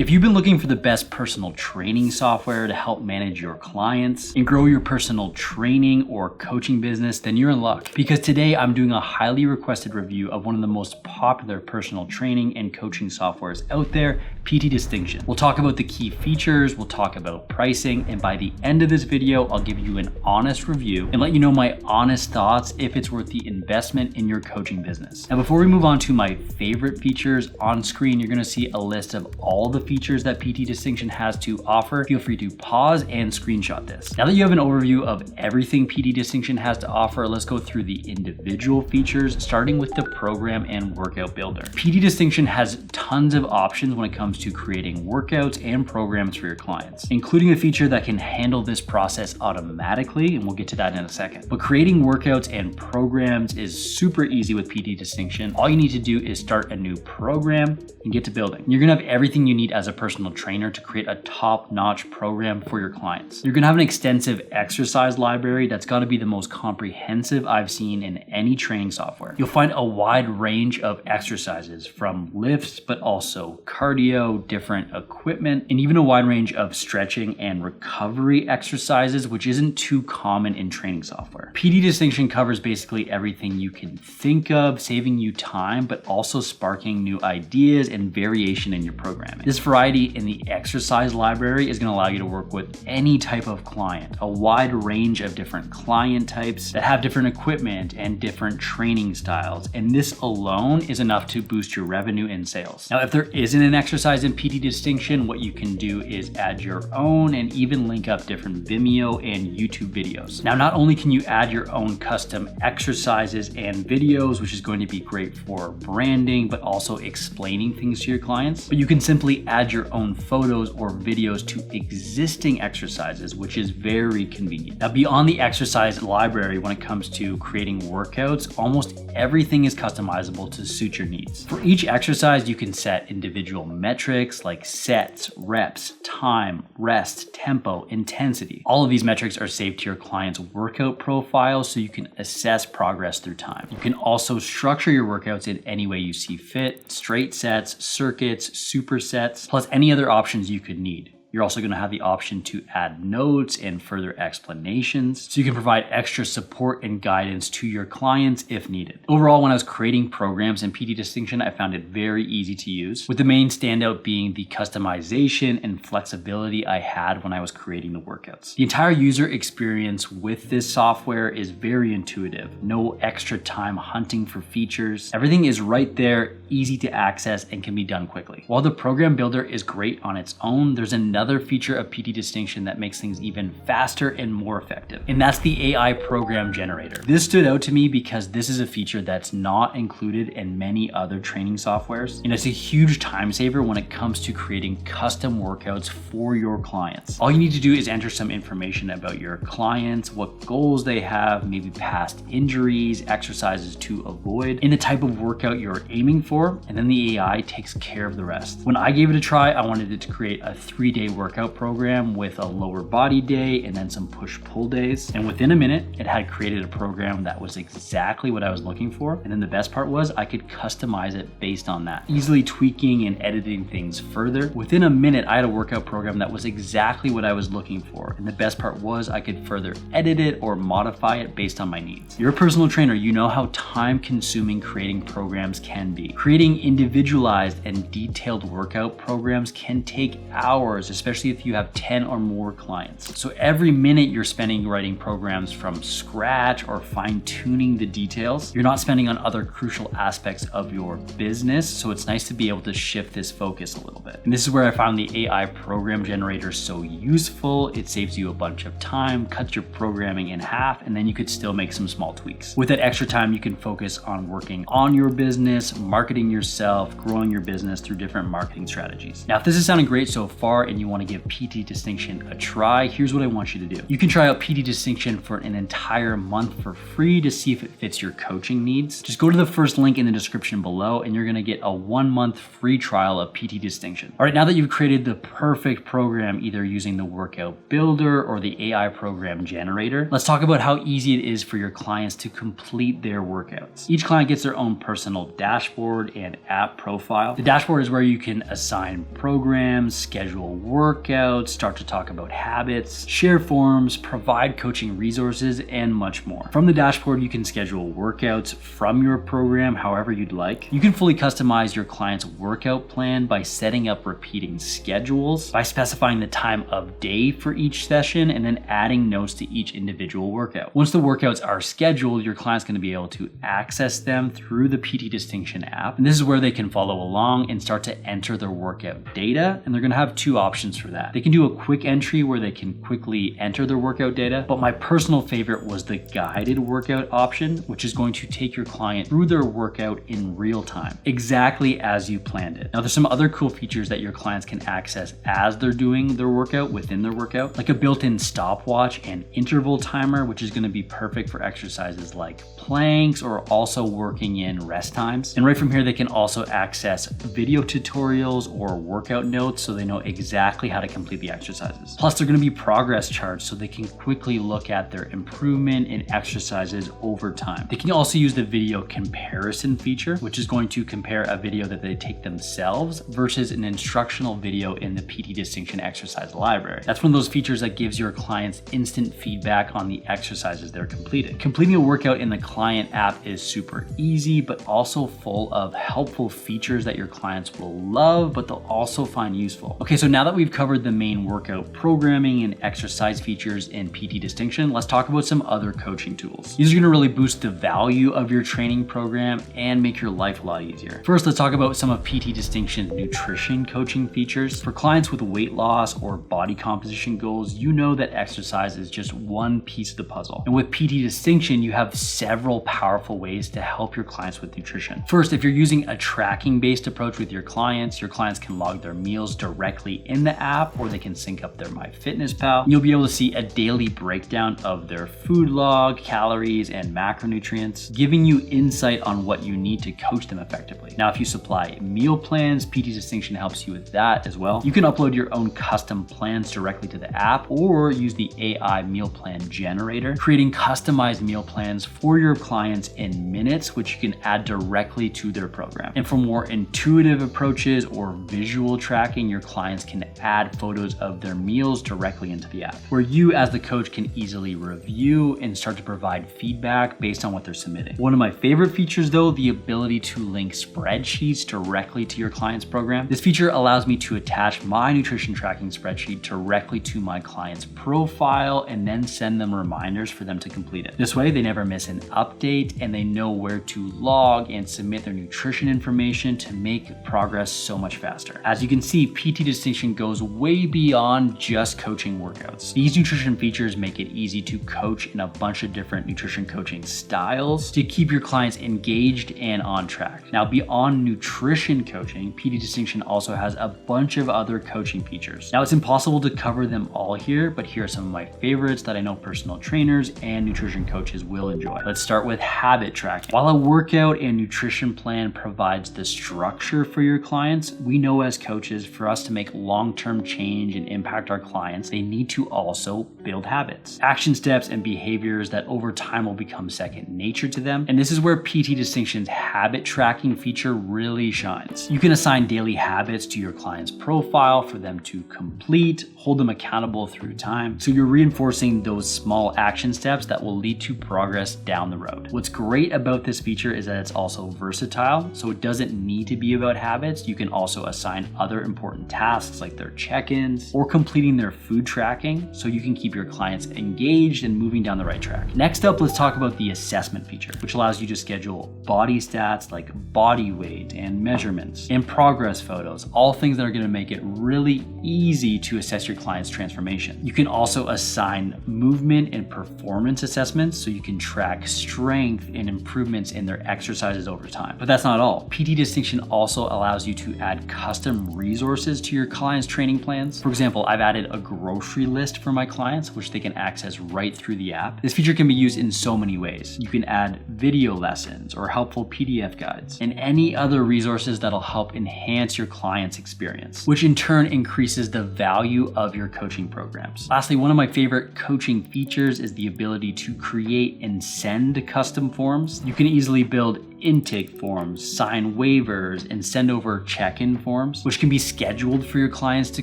If you've been looking for the best personal training software to help manage your clients and grow your personal training or coaching business, then you're in luck. Because today I'm doing a highly requested review of one of the most popular personal training and coaching softwares out there, PT Distinction. We'll talk about the key features, we'll talk about pricing, and by the end of this video, I'll give you an honest review and let you know my honest thoughts if it's worth the investment in your coaching business. Now, before we move on to my favorite features, on screen, you're gonna see a list of all the features that PT Distinction has to offer. Feel free to pause and screenshot this. Now that you have an overview of everything PT Distinction has to offer, let's go through the individual features, starting with the program and workout builder. PT Distinction has tons of options when it comes to creating workouts and programs for your clients, including a feature that can handle this process automatically, and we'll get to that in a second. But creating workouts and programs is super easy with PT Distinction. All you need to do is start a new program and get to building. You're gonna have everything you need as a personal trainer to create a top-notch program for your clients. You're gonna have an extensive exercise library that's gotta be the most comprehensive I've seen in any training software. You'll find a wide range of exercises from lifts, but also cardio, different equipment, and even a wide range of stretching and recovery exercises, which isn't too common in training software. PT Distinction covers basically everything you can think of, saving you time, but also sparking new ideas and variation in your programming. This variety in the exercise library is going to allow you to work with any type of client, a wide range of different client types that have different equipment and different training styles. And this alone is enough to boost your revenue and sales. Now, if there isn't an exercise in PT Distinction, what you can do is add your own and even link up different Vimeo and YouTube videos. Now, not only can you add your own custom exercises and videos, which is going to be great for branding, but also explaining things to your clients, but you can simply add your own photos or videos to existing exercises, which is very convenient. Now, beyond the exercise library, when it comes to creating workouts, almost everything is customizable to suit your needs. For each exercise, you can set individual metrics like sets, reps, time, rest, tempo, intensity. All of these metrics are saved to your client's workout profile so you can assess progress through time. You can also structure your workouts in any way you see fit: straight sets, circuits, supersets, plus any other options you could need. You're also going to have the option to add notes and further explanations, so you can provide extra support and guidance to your clients if needed. Overall, when I was creating programs in PT Distinction, I found it very easy to use, with the main standout being the customization and flexibility I had when I was creating the workouts. The entire user experience with this software is very intuitive. No extra time hunting for features. Everything is right there, easy to access, and can be done quickly. While the program builder is great on its own, there's another feature of PT Distinction that makes things even faster and more effective, and that's the AI program generator. This stood out to me because this is a feature that's not included in many other training softwares, and it's a huge time saver when it comes to creating custom workouts for your clients. All you need to do is enter some information about your clients, what goals they have, maybe past injuries, exercises to avoid, and the type of workout you're aiming for, and then the AI takes care of the rest. When I gave it a try, I wanted it to create a 3-day workout program with a lower body day and then some push-pull days. And within a minute, it had created a program that was exactly what I was looking for. And then the best part was I could customize it based on that, easily tweaking and editing things further. Within a minute, I had a workout program that was exactly what I was looking for. And the best part was I could further edit it or modify it based on my needs. You're a personal trainer, you know how time-consuming creating programs can be. Creating individualized and detailed workout programs can take hours, especially if you have 10 or more clients. So every minute you're spending writing programs from scratch or fine-tuning the details, you're not spending on other crucial aspects of your business. So it's nice to be able to shift this focus a little bit. And this is where I found the AI program generator so useful. It saves you a bunch of time, cuts your programming in half, and then you could still make some small tweaks. With that extra time, you can focus on working on your business, marketing yourself, growing your business through different marketing strategies. Now, if this is sounding great so far and you you want to give PT Distinction a try, here's what I want you to do. You can try out PT Distinction for an entire month for free to see if it fits your coaching needs. Just go to the first link in the description below and you're going to get a 1-month free trial of PT Distinction. All right, now that you've created the perfect program, either using the workout builder or the AI program generator, let's talk about how easy it is for your clients to complete their workouts. Each client gets their own personal dashboard and app profile. The dashboard is where you can assign programs, schedule workouts, start to talk about habits, share forms, provide coaching resources, and much more. From the dashboard, you can schedule workouts from your program however you'd like. You can fully customize your client's workout plan by setting up repeating schedules, by specifying the time of day for each session, and then adding notes to each individual workout. Once the workouts are scheduled, your client's going to be able to access them through the PT Distinction app. And this is where they can follow along and start to enter their workout data. And they're going to have two options for that. They can do a quick entry where they can quickly enter their workout data, but my personal favorite was the guided workout option, which is going to take your client through their workout in real time, exactly as you planned it. Now, there's some other cool features that your clients can access as they're doing their workout within their workout, like a built-in stopwatch and interval timer, which is going to be perfect for exercises like planks or also working in rest times. And right from here, they can also access video tutorials or workout notes so they know exactly how to complete the exercises. Plus, they're going to be progress charts so they can quickly look at their improvement in exercises over time. They can also use the video comparison feature, which is going to compare a video that they take themselves versus an instructional video in the PT Distinction exercise library. That's one of those features that gives your clients instant feedback on the exercises they're completing. Completing a workout in the client app is super easy, but also full of helpful features that your clients will love, but they'll also find useful. Okay, so now that we've covered the main workout programming and exercise features in PT Distinction, let's talk about some other coaching tools. These are gonna really boost the value of your training program and make your life a lot easier. First, let's talk about some of PT Distinction's nutrition coaching features. For clients with weight loss or body composition goals, you know that exercise is just one piece of the puzzle. And with PT Distinction, you have several powerful ways to help your clients with nutrition. First, if you're using a tracking-based approach with your clients can log their meals directly in the app, or they can sync up their MyFitnessPal. You'll be able to see a daily breakdown of their food log, calories, and macronutrients, giving you insight on what you need to coach them effectively. Now, if you supply meal plans, PT Distinction helps you with that as well. You can upload your own custom plans directly to the app or use the AI meal plan generator, creating customized meal plans for your clients in minutes, which you can add directly to their program. And for more intuitive approaches or visual tracking, your clients can add photos of their meals directly into the app, where you as the coach can easily review and start to provide feedback based on what they're submitting. One of my favorite features though, the ability to link spreadsheets directly to your client's program. This feature allows me to attach my nutrition tracking spreadsheet directly to my client's profile and then send them reminders for them to complete it. This way they never miss an update and they know where to log and submit their nutrition information to make progress so much faster. As you can see, PT Distinction goes way beyond just coaching workouts. These nutrition features make it easy to coach in a bunch of different nutrition coaching styles to keep your clients engaged and on track. Now, beyond nutrition coaching, PT Distinction also has a bunch of other coaching features. Now, it's impossible to cover them all here, but here are some of my favorites that I know personal trainers and nutrition coaches will enjoy. Let's start with habit tracking. While a workout and nutrition plan provides the structure for your clients, we know as coaches, for us to make long-term change and impact our clients, they need to also build habits, action steps, and behaviors that over time will become second nature to them. And this is where PT Distinction's habit tracking feature really shines. You can assign daily habits to your client's profile for them to complete, hold them accountable through time. So you're reinforcing those small action steps that will lead to progress down the road. What's great about this feature is that it's also versatile, so it doesn't need to be about habits. You can also assign other important tasks like their check-ins or completing their food tracking, so you can keep your clients engaged and moving down the right track. Next up, let's talk about the assessment feature, which allows you to schedule body stats like body weight and measurements and progress photos, all things that are going to make it really easy to assess your client's transformation. You can also assign movement and performance assessments so you can track strength and improvements in their exercises over time. But that's not all. PT Distinction also allows you to add custom resources to your client's training plans. For example, I've added a grocery list for my clients, which they can access right through the app. This feature can be used in so many ways. You can add video lessons or helpful PDF guides and any other resources that'll help enhance your client's experience, which in turn increases the value of your coaching programs. Lastly, one of my favorite coaching features is the ability to create and send custom forms. You can easily build intake forms, sign waivers, and send over check-in forms, which can be scheduled for your clients to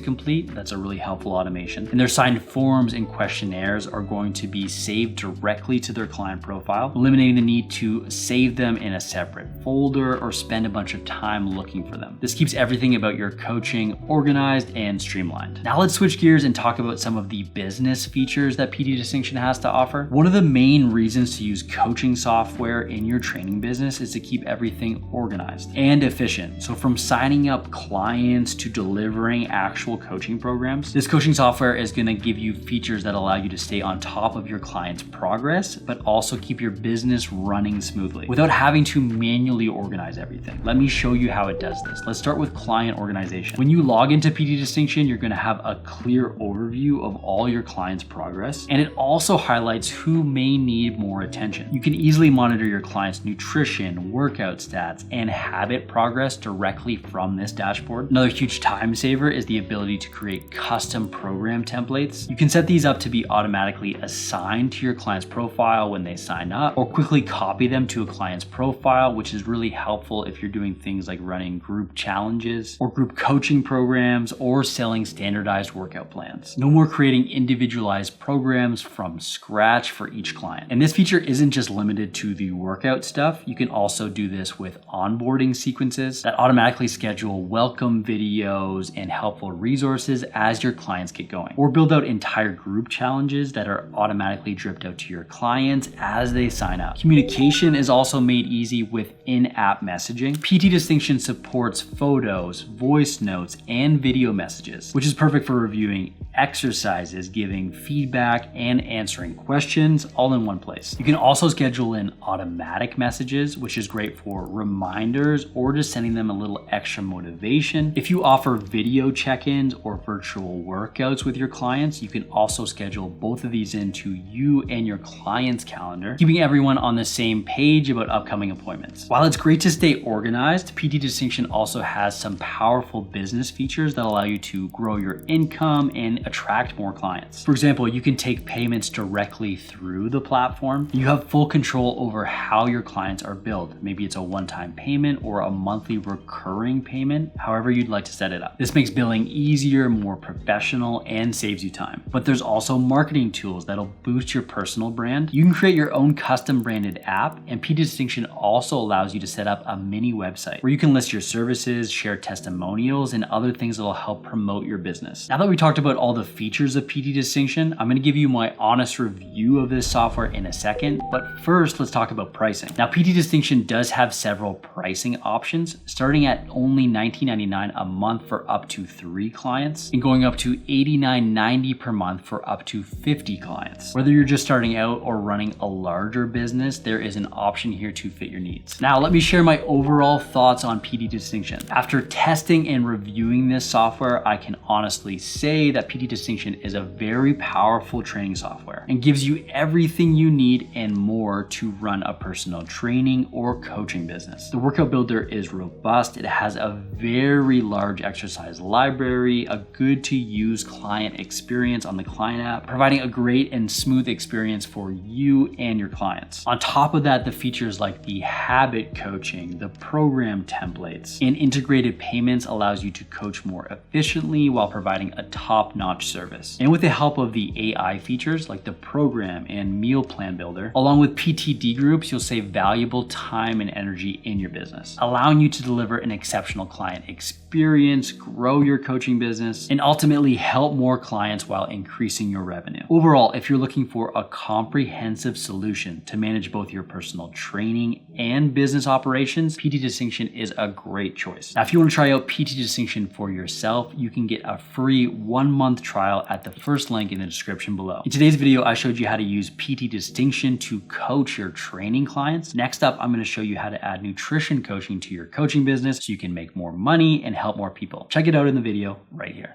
complete. That's a really helpful automation. And their signed forms and questionnaires are going to be saved directly to their client profile, eliminating the need to save them in a separate folder or spend a bunch of time looking for them. This keeps everything about your coaching organized and streamlined. Now let's switch gears and talk about some of the business features that PT Distinction has to offer. One of the main reasons to use coaching software in your training business is to keep everything organized and efficient. So from signing up clients to delivering actual coaching programs, this coaching software is going to give you features that allow you to stay on top of your client's progress, but also keep your business running smoothly without having to manually organize everything. Let me show you how it does this. Let's start with client organization. When you log into PT Distinction, you're going to have a clear overview of all your clients' progress, and it also highlights who may need more attention. You can easily monitor your client's nutrition, workout stats, and habit progress directly from this dashboard. Another huge time saver is the ability to create custom program templates. You can set these up to be automatically assigned to your client's profile when they sign up, or quickly copy them to a client's profile, which is really helpful if you're doing things like running group challenges or group coaching programs or selling standardized workout plans. No more creating individualized programs from scratch for each client. And this feature isn't just limited to the workout stuff. You can also do this with onboarding sequences that automatically schedule welcome videos and helpful resources as your clients get going, or build out entire group challenges that are automatically dripped out to your clients as they sign up. Communication is also made easy with in-app messaging. PT Distinction supports photos, voice notes, and video messages, which is perfect for reviewing exercises, giving feedback, and answering questions all in one place. You can also schedule in automatic messages, which is great for reminders or just sending them a little extra motivation. If you offer video check-ins or virtual workouts with your clients, you can also schedule both of these into you and your client's calendar, keeping everyone on the same page about upcoming appointments. While it's great to stay organized, PT Distinction also has some powerful business features that allow you to grow your income and attract more clients. For example, you can take payments directly through the platform. You have full control over how your clients are billed. Maybe it's a one-time payment or a monthly recurring payment, however you'd like to set it up. This makes billing easier, more professional, and saves you time. But there's also marketing tools that'll boost your personal brand. You can create your own custom branded app, and PT Distinction also allows you to set up a mini website where you can list your services, share testimonials, and other things that'll help promote your business. Now that we talked about all the features of PT Distinction, I'm going to give you my honest review of this software in a second, but first let's talk about pricing. Now, PT Distinction does have several pricing options, starting at only $19.99 a month for up to 3 clients and going up to $89.90 per month for up to 50 clients. Whether you're just starting out or running a larger business, there is an option here to fit your needs. Now, let me share my overall thoughts on PT Distinction. After testing and reviewing this software, I can honestly say that PT Distinction is a very powerful training software and gives you everything you need and more to run a personal training or coaching business. The Workout Builder is robust. It has a very large exercise library, a good to use client experience on the client app, providing a great and smooth experience for you and your clients. On top of that, the features like the habit coaching, the program templates, and integrated payments allows you to coach more efficiently while providing a top-notch service. And with the help of the AI features like the program and meal plan builder, along with PTD groups, you'll save valuable time and energy in your business, allowing you to deliver an exceptional client experience, grow your coaching business, and ultimately help more clients while increasing your revenue. Overall, if you're looking for a comprehensive solution to manage both your personal training and business operations, PT Distinction is a great choice. Now, if you want to try out PT Distinction for yourself, you can get a free 1-month trial at the first link in the description below. In today's video, I showed you how to use PT Distinction to coach your training clients. Next up, I'm going to show you how to add nutrition coaching to your coaching business so you can make more money and help more people. Check it out in the video right here.